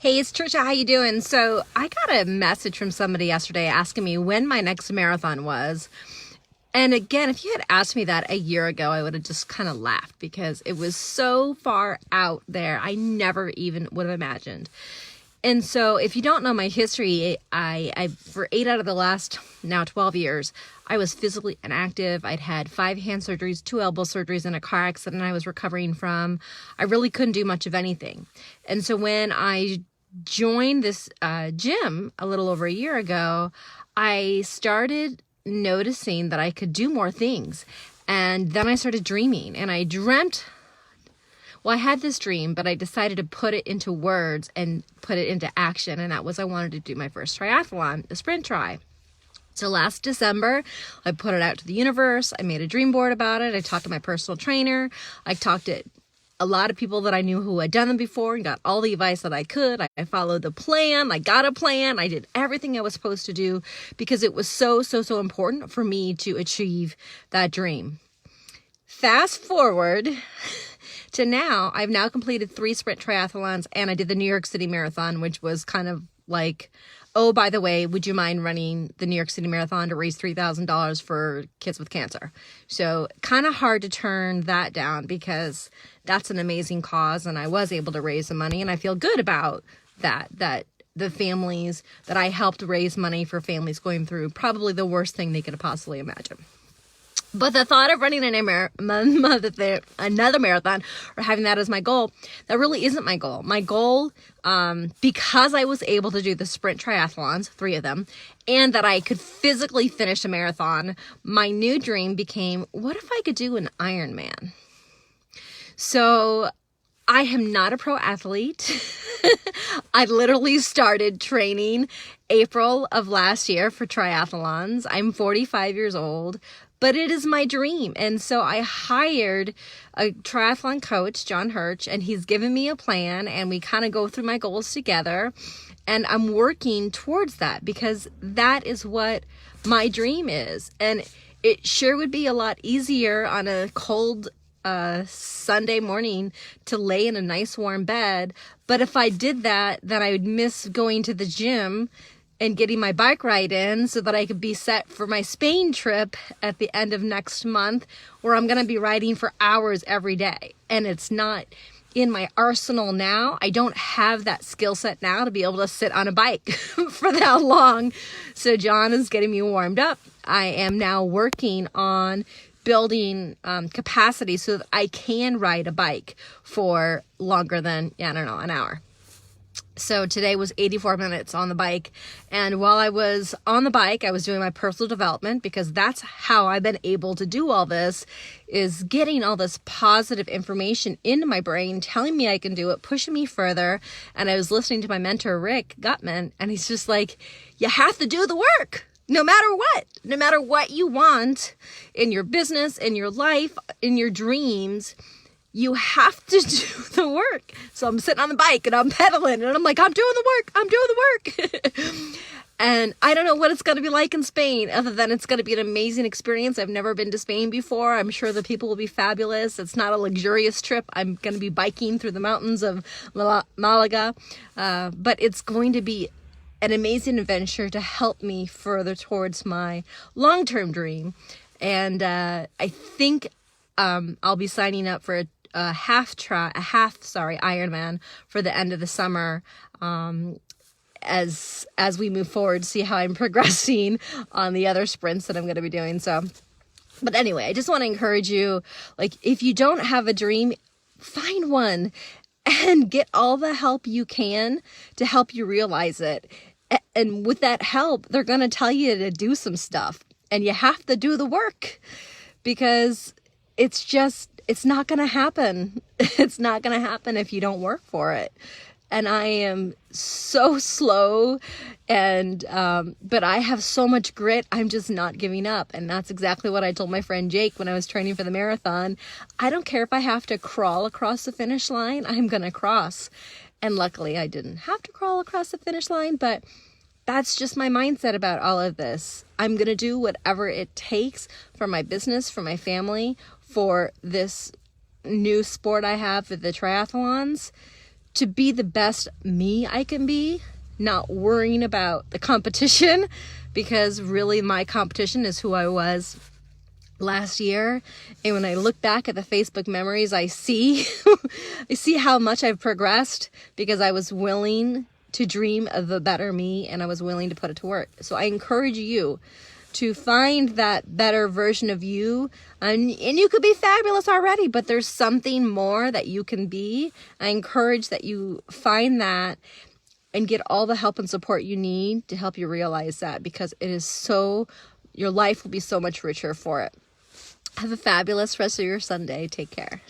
Hey, it's Tricia. How you doing? So I got a message from somebody yesterday asking me when my next marathon was. And again, if you had asked me that a year ago, I would have just kind of laughed because it was so far out there. I never even would have imagined. And so if you don't know my history, I for 8 out of the last now 12 years, I was physically inactive. I'd had 5 hand surgeries, 2 elbow surgeries, and a car accident I was recovering from. I really couldn't do much of anything. And so when I joined this gym a little over a year ago, I started noticing that I could do more things. And then I started dreaming, and I dreamt. Well, I had this dream, but I decided to put it into words and put it into action. And that was I wanted to do my first triathlon, the sprint tri. So last December, I put it out to the universe. I made a dream board about it. I talked to my personal trainer. I talked to a lot of people that I knew who had done them before and got all the advice that I could. I followed the plan. I got a plan. I did everything I was supposed to do because it was so important for me to achieve that dream. Fast forward to now, I've now completed 3 sprint triathlons, and I did the New York City Marathon, which was kind of like, oh, by the way, would you mind running the New York City Marathon to raise $3,000 for kids with cancer? So kind of hard to turn that down because that's an amazing cause, and I was able to raise the money, and I feel good about that the families that I helped raise money for families going through probably the worst thing they could possibly imagine. But the thought of running another marathon or having that as my goal, that really isn't my goal. My goal, because I was able to do the sprint triathlons, 3 of them, and that I could physically finish a marathon, my new dream became, what if I could do an Ironman? So I am not a pro athlete. I literally started training April of last year for triathlons. I'm 45 years old. But it is my dream. And so I hired a triathlon coach, John Hirsch, and he's given me a plan, and we kind of go through my goals together. And I'm working towards that because that is what my dream is. And it sure would be a lot easier on a cold Sunday morning to lay in a nice warm bed. But if I did that, then I would miss going to the gym and getting my bike ride in so that I could be set for my Spain trip at the end of next month, where I'm going to be riding for hours every day. And it's not in my arsenal now. I don't have that skill set now to be able to sit on a bike for that long. So John is getting me warmed up. I am now working on building capacity so that I can ride a bike for longer than, an hour. So today was 84 minutes on the bike. And while I was on the bike, I was doing my personal development, because that's how I've been able to do all this, is getting all this positive information into my brain, telling me I can do it, pushing me further. And I was listening to my mentor, Rick Gutman, and he's just like, you have to do the work. No matter what you want in your business, in your life, in your dreams, you have to do the work. So I'm sitting on the bike and I'm pedaling and I'm like, I'm doing the work. And I don't know what it's going to be like in Spain, other than it's going to be an amazing experience. I've never been to Spain before. I'm sure the people will be fabulous. It's not a luxurious trip. I'm going to be biking through the mountains of Malaga. But it's going to be an amazing adventure to help me further towards my long-term dream. And I think I'll be signing up for a half Ironman for the end of the summer, as we move forward, see how I'm progressing on the other sprints that I'm going to be doing. So, but anyway, I just want to encourage you, like, if you don't have a dream, find one and get all the help you can to help you realize it. And with that help, they're going to tell you to do some stuff, and you have to do the work, because it's not going to happen. It's not going to happen if you don't work for it. And I am so slow, and but I have so much grit. I'm just not giving up. And that's exactly what I told my friend Jake when I was training for the marathon. I don't care if I have to crawl across the finish line. I'm going to cross. And luckily I didn't have to crawl across the finish line, but that's just my mindset about all of this. I'm going to do whatever it takes for my business, for my family, for this new sport I have with the triathlons, to be the best me I can be, not worrying about the competition, because really my competition is who I was last year. And when I look back at the Facebook memories, I see I see how much I've progressed because I was willing to dream of a better me and I was willing to put it to work. So I encourage you to find that better version of you, and you could be fabulous already, but there's something more that you can be. I encourage that you find that and get all the help and support you need to help you realize that, because it is so, your life will be so much richer for it. Have a fabulous rest of your Sunday. Take care.